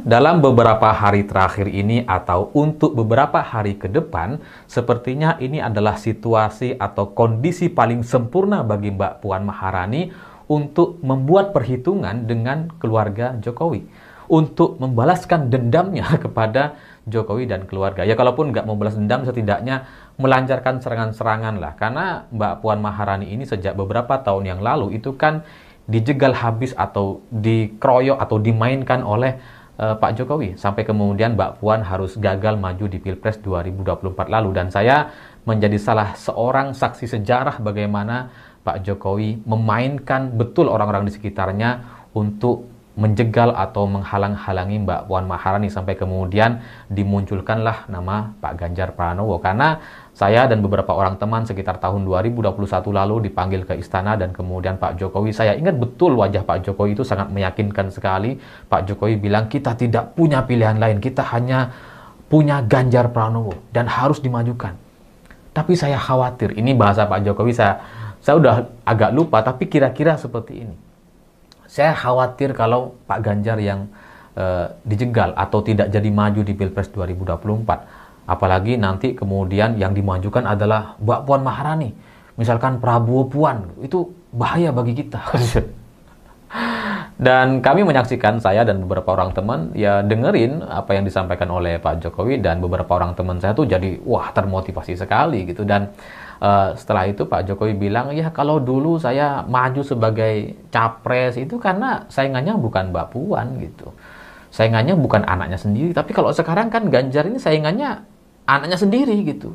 dalam beberapa hari terakhir ini atau untuk beberapa hari ke depan, sepertinya ini adalah situasi atau kondisi paling sempurna bagi Mbak Puan Maharani untuk membuat perhitungan dengan keluarga Jokowi. Untuk membalaskan dendamnya kepada Jokowi dan keluarga. Ya kalaupun nggak mau balas dendam, setidaknya melancarkan serangan-serangan lah. Karena Mbak Puan Maharani ini sejak beberapa tahun yang lalu itu kan dijegal habis atau dikeroyok atau dimainkan oleh Pak Jokowi. Sampai kemudian Mbak Puan harus gagal maju di Pilpres 2024 lalu. Dan saya menjadi salah seorang saksi sejarah bagaimana Pak Jokowi memainkan betul orang-orang di sekitarnya untuk menjegal atau menghalang-halangi Mbak Puan Maharani sampai kemudian dimunculkanlah nama Pak Ganjar Pranowo. Karena saya dan beberapa orang teman sekitar tahun 2021 lalu dipanggil ke istana dan kemudian Pak Jokowi, saya ingat betul wajah Pak Jokowi itu sangat meyakinkan sekali. Pak Jokowi bilang kita tidak punya pilihan lain, kita hanya punya Ganjar Pranowo dan harus dimajukan. Tapi saya khawatir, ini bahasa Pak Jokowi saya udah agak lupa, tapi kira-kira seperti ini. Saya khawatir kalau Pak Ganjar yang dijegal atau tidak jadi maju di Pilpres 2024. Apalagi nanti kemudian yang dimajukan adalah Mbak Puan Maharani. Misalkan Prabowo Puan, itu bahaya bagi kita. Dan kami menyaksikan, saya dan beberapa orang teman, ya dengerin apa yang disampaikan oleh Pak Jokowi, dan beberapa orang teman saya tuh jadi, wah termotivasi sekali gitu. Dan setelah itu Pak Jokowi bilang, ya kalau dulu saya maju sebagai capres itu karena saingannya bukan Mbak Puan gitu. Saingannya bukan anaknya sendiri. Tapi kalau sekarang kan Ganjar ini saingannya anaknya sendiri gitu.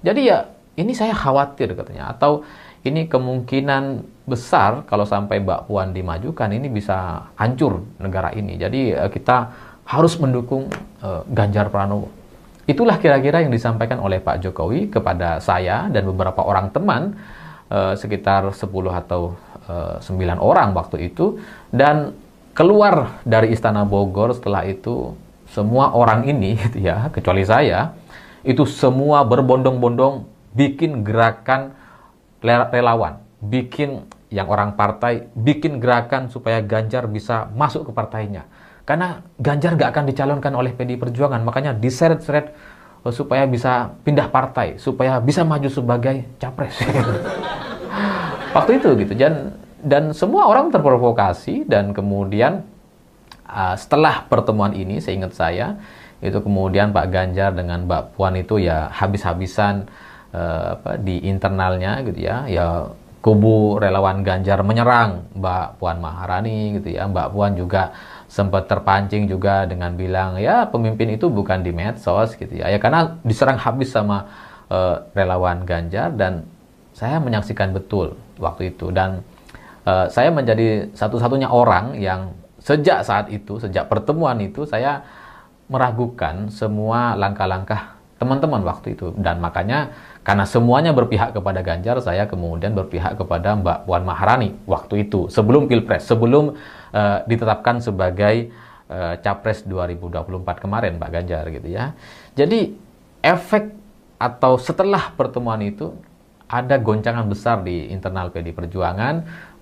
Jadi ya ini saya khawatir katanya. Atau ini kemungkinan besar kalau sampai Mbak Puan dimajukan ini bisa hancur negara ini. Jadi kita harus mendukung Ganjar Pranowo. Itulah kira-kira yang disampaikan oleh Pak Jokowi kepada saya dan beberapa orang teman, sekitar 10 atau 9 orang waktu itu. Dan keluar dari Istana Bogor setelah itu, semua orang ini gitu ya, kecuali saya, itu semua berbondong-bondong bikin gerakan relawan, bikin yang orang partai, bikin gerakan supaya Ganjar bisa masuk ke partainya. Karena Ganjar gak akan dicalonkan oleh PDI Perjuangan, makanya diseret-seret supaya bisa pindah partai, supaya bisa maju sebagai capres. Waktu itu gitu. Dan semua orang terprovokasi, dan kemudian setelah pertemuan ini, seingat saya, itu kemudian Pak Ganjar dengan Mbak Puan itu ya habis-habisan di internalnya gitu ya. Ya kubu relawan Ganjar menyerang Mbak Puan Maharani gitu ya. Mbak Puan juga sempat terpancing juga dengan bilang, ya pemimpin itu bukan di medsos gitu ya. Ya karena diserang habis sama relawan Ganjar, dan saya menyaksikan betul waktu itu. Dan saya menjadi satu-satunya orang yang sejak saat itu, sejak pertemuan itu, saya meragukan semua langkah-langkah teman-teman waktu itu. Dan makanya karena semuanya berpihak kepada Ganjar, saya kemudian berpihak kepada Mbak Puan Maharani waktu itu, sebelum Pilpres, sebelum ditetapkan sebagai Capres 2024 kemarin Pak Ganjar gitu ya. Jadi efek atau setelah pertemuan itu ada goncangan besar di internal PDI Perjuangan.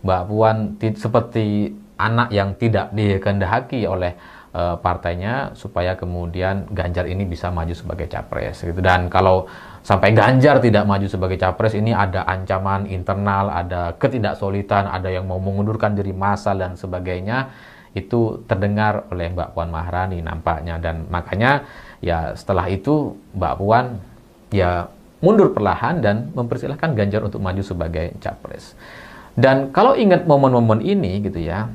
Mbak Puan seperti anak yang tidak dikehendaki oleh partainya supaya kemudian Ganjar ini bisa maju sebagai capres gitu. Dan kalau sampai Ganjar tidak maju sebagai capres, ini ada ancaman internal, ada ketidaksolidan, ada yang mau mengundurkan diri massal dan sebagainya. Itu terdengar oleh Mbak Puan Maharani nampaknya. Dan makanya ya setelah itu Mbak Puan ya mundur perlahan dan mempersilahkan Ganjar untuk maju sebagai capres. Dan kalau ingat momen-momen ini gitu ya,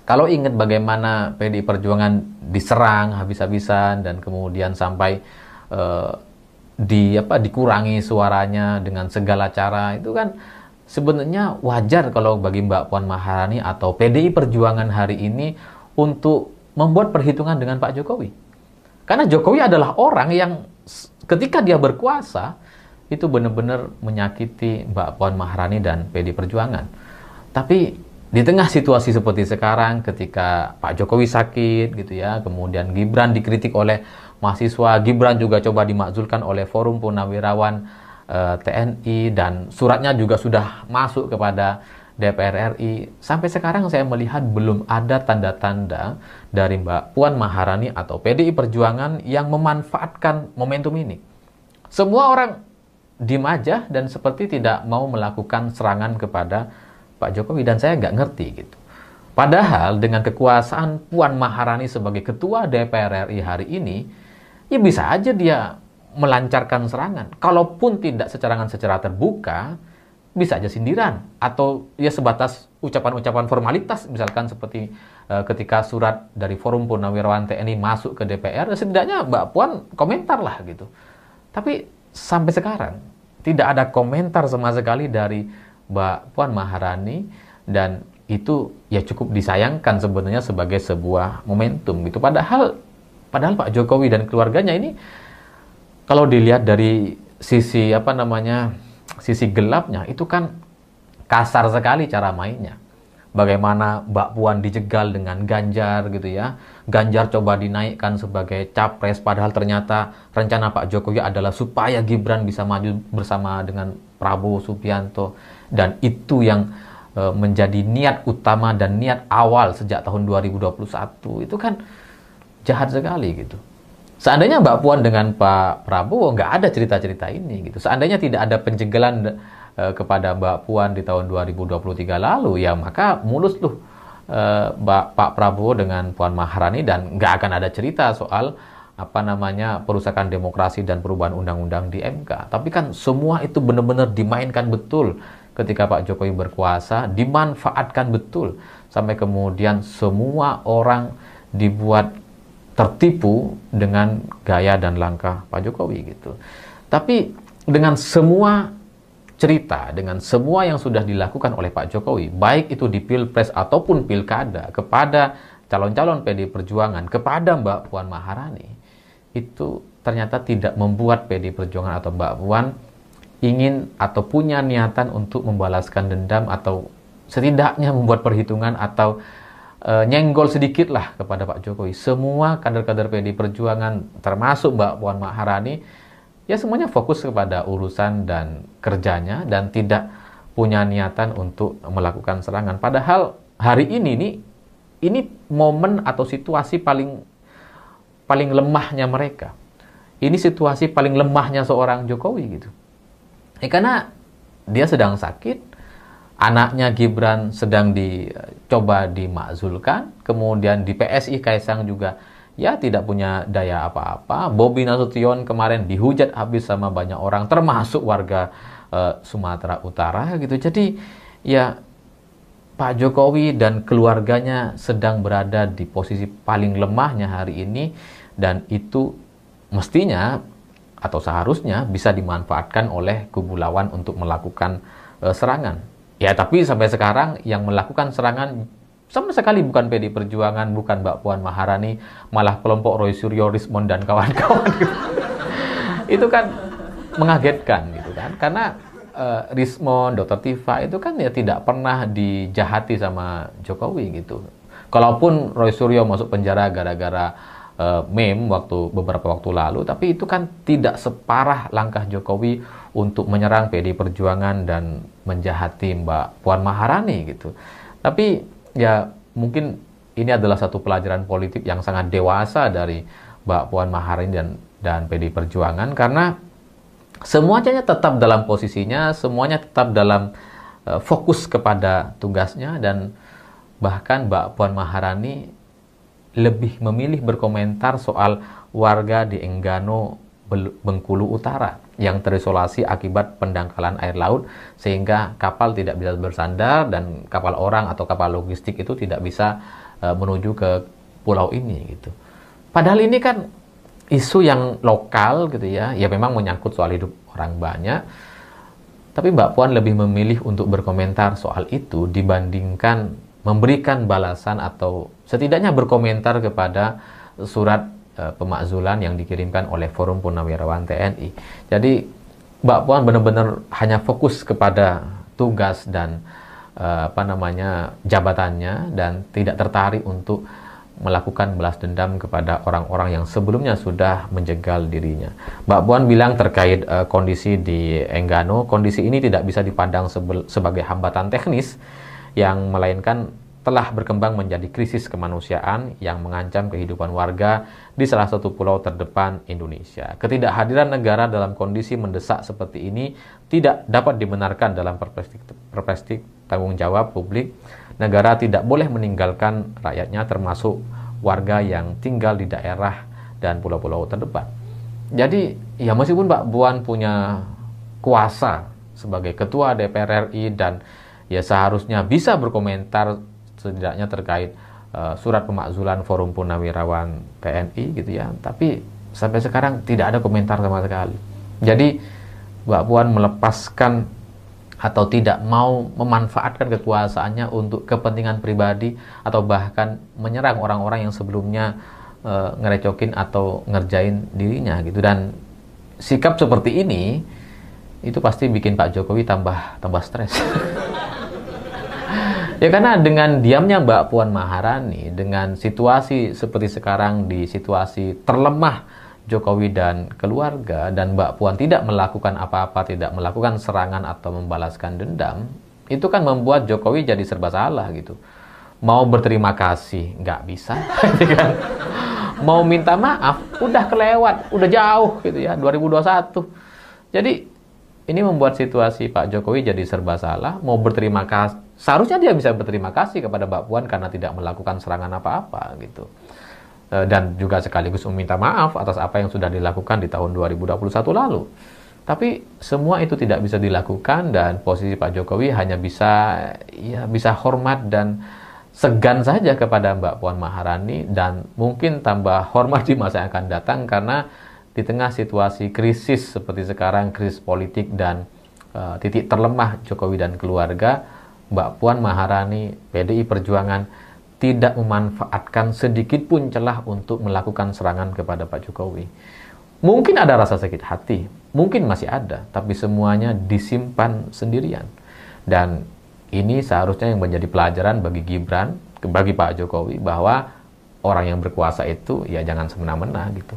kalau ingat bagaimana PDI Perjuangan diserang habis-habisan dan kemudian sampai dikurangi suaranya dengan segala cara, itu kan sebenarnya wajar kalau bagi Mbak Puan Maharani atau PDI Perjuangan hari ini untuk membuat perhitungan dengan Pak Jokowi. Karena Jokowi adalah orang yang ketika dia berkuasa itu benar-benar menyakiti Mbak Puan Maharani dan PDI Perjuangan. Tapi di tengah situasi seperti sekarang, ketika Pak Jokowi sakit gitu ya, kemudian Gibran dikritik oleh mahasiswa, Gibran juga coba dimakzulkan oleh Forum Purnawirawan TNI, dan suratnya juga sudah masuk kepada DPR RI, sampai sekarang saya melihat belum ada tanda-tanda dari Mbak Puan Maharani atau PDI Perjuangan yang memanfaatkan momentum ini. Semua orang diem aja dan seperti tidak mau melakukan serangan kepada Pak Jokowi, dan saya nggak ngerti gitu. Padahal dengan kekuasaan Puan Maharani sebagai Ketua DPR RI hari ini, ya bisa aja dia melancarkan serangan. Kalaupun tidak secara terbuka, bisa aja sindiran. Atau ya sebatas ucapan-ucapan formalitas, misalkan seperti ketika surat dari Forum Purnawirawan TNI masuk ke DPR, setidaknya Mbak Puan komentar lah gitu. Tapi sampai sekarang, tidak ada komentar sama sekali dari Mbak Puan Maharani, dan itu ya cukup disayangkan sebenarnya sebagai sebuah momentum gitu. Padahal Pak Jokowi dan keluarganya ini kalau dilihat dari sisi sisi gelapnya, itu kan kasar sekali cara mainnya. Bagaimana Mbak Puan dijegal dengan Ganjar gitu ya. Ganjar coba dinaikkan sebagai capres, padahal ternyata rencana Pak Jokowi adalah supaya Gibran bisa maju bersama dengan Prabowo Subianto, dan itu yang menjadi niat utama dan niat awal sejak tahun 2021. Itu kan jahat sekali gitu. Seandainya Mbak Puan dengan Pak Prabowo nggak ada cerita-cerita ini gitu. Seandainya tidak ada penjegelan kepada Mbak Puan di tahun 2023 lalu, ya maka mulus tuh Pak Prabowo dengan Puan Maharani, dan nggak akan ada cerita soal perusakan demokrasi dan perubahan undang-undang di MK. Tapi kan semua itu benar-benar dimainkan betul ketika Pak Jokowi berkuasa, dimanfaatkan betul sampai kemudian semua orang dibuat tertipu dengan gaya dan langkah Pak Jokowi gitu. Tapi dengan semua cerita, dengan semua yang sudah dilakukan oleh Pak Jokowi, baik itu di Pilpres ataupun Pilkada, kepada calon-calon PDI Perjuangan, kepada Mbak Puan Maharani, itu ternyata tidak membuat PDI Perjuangan atau Mbak Puan ingin atau punya niatan untuk membalaskan dendam, atau setidaknya membuat perhitungan atau nyenggol sedikit lah kepada Pak Jokowi. Semua kader-kader PDI Perjuangan termasuk Mbak Puan Maharani ya semuanya fokus kepada urusan dan kerjanya, dan tidak punya niatan untuk melakukan serangan. Padahal hari ini momen atau situasi paling lemahnya mereka. Ini situasi paling lemahnya seorang Jokowi gitu. Karena dia sedang sakit, anaknya Gibran sedang dicoba dimakzulkan, kemudian di PSI Kaisang juga ya tidak punya daya apa-apa. Bobi Nasution kemarin dihujat habis sama banyak orang, termasuk warga Sumatera Utara gitu. Jadi ya Pak Jokowi dan keluarganya sedang berada di posisi paling lemahnya hari ini, dan itu mestinya atau seharusnya bisa dimanfaatkan oleh kubu lawan untuk melakukan serangan. Ya, tapi sampai sekarang yang melakukan serangan sama sekali bukan PDI Perjuangan, bukan Mbak Puan Maharani, malah kelompok Roy Suryo, Rismond dan kawan-kawan gitu. Itu kan mengagetkan gitu kan, karena Rismond, Dr. Tifa itu kan ya tidak pernah dijahati sama Jokowi gitu. Kalaupun Roy Suryo masuk penjara gara-gara meme beberapa waktu lalu, tapi itu kan tidak separah langkah Jokowi untuk menyerang PDI Perjuangan dan menjahati Mbak Puan Maharani gitu. Tapi ya mungkin ini adalah satu pelajaran politik yang sangat dewasa dari Mbak Puan Maharani dan PDI Perjuangan, karena semuanya tetap dalam posisinya, semuanya tetap dalam fokus kepada tugasnya, dan bahkan Mbak Puan Maharani lebih memilih berkomentar soal warga di Enggano, Bengkulu Utara yang terisolasi akibat pendangkalan air laut, sehingga kapal tidak bisa bersandar dan kapal orang atau kapal logistik itu tidak bisa menuju ke pulau ini gitu. Padahal ini kan isu yang lokal gitu ya, ya memang menyangkut soal hidup orang banyak, tapi Mbak Puan lebih memilih untuk berkomentar soal itu dibandingkan memberikan balasan atau setidaknya berkomentar kepada surat pemakzulan yang dikirimkan oleh Forum Purnawirawan TNI. Jadi Mbak Puan benar-benar hanya fokus kepada tugas dan jabatannya, dan tidak tertarik untuk melakukan balas dendam kepada orang-orang yang sebelumnya sudah menjegal dirinya. Mbak Puan bilang terkait kondisi di Enggano, kondisi ini tidak bisa dipandang sebagai hambatan teknis, yang melainkan telah berkembang menjadi krisis kemanusiaan yang mengancam kehidupan warga di salah satu pulau terdepan Indonesia. Ketidakhadiran negara dalam kondisi mendesak seperti ini tidak dapat dibenarkan dalam perspektif tanggung jawab publik. Negara tidak boleh meninggalkan rakyatnya, termasuk warga yang tinggal di daerah dan pulau-pulau terdepan. Jadi, ya meskipun Mbak Puan punya kuasa sebagai Ketua DPR RI dan ya seharusnya bisa berkomentar setidaknya terkait surat pemakzulan Forum Purnawirawan TNI gitu ya, tapi sampai sekarang tidak ada komentar sama sekali. Jadi Mbak Puan melepaskan atau tidak mau memanfaatkan kekuasaannya untuk kepentingan pribadi atau bahkan menyerang orang-orang yang sebelumnya ngerecokin atau ngerjain dirinya gitu. Dan sikap seperti ini itu pasti bikin Pak Jokowi tambah stres. Ya karena dengan diamnya Mbak Puan Maharani, dengan situasi seperti sekarang, di situasi terlemah Jokowi dan keluarga, dan Mbak Puan tidak melakukan apa-apa, tidak melakukan serangan atau membalaskan dendam, itu kan membuat Jokowi jadi serba salah gitu. Mau berterima kasih, nggak bisa. Kan? Mau minta maaf, udah kelewat, udah jauh gitu ya, 2021. Jadi ini membuat situasi Pak Jokowi jadi serba salah. Mau berterima kasih, seharusnya dia bisa berterima kasih kepada Mbak Puan karena tidak melakukan serangan apa-apa gitu. Dan juga sekaligus meminta maaf atas apa yang sudah dilakukan di tahun 2021 lalu. Tapi semua itu tidak bisa dilakukan dan posisi Pak Jokowi hanya bisa hormat dan segan saja kepada Mbak Puan Maharani, dan mungkin tambah hormat di masa yang akan datang karena di tengah situasi krisis seperti sekarang, krisis politik dan titik terlemah Jokowi dan keluarga, Mbak Puan Maharani, PDI Perjuangan tidak memanfaatkan sedikit pun celah untuk melakukan serangan kepada Pak Jokowi. Mungkin ada rasa sakit hati, mungkin masih ada, tapi semuanya disimpan sendirian. Dan ini seharusnya yang menjadi pelajaran bagi Gibran, bagi Pak Jokowi, bahwa orang yang berkuasa itu ya jangan semena-mena gitu.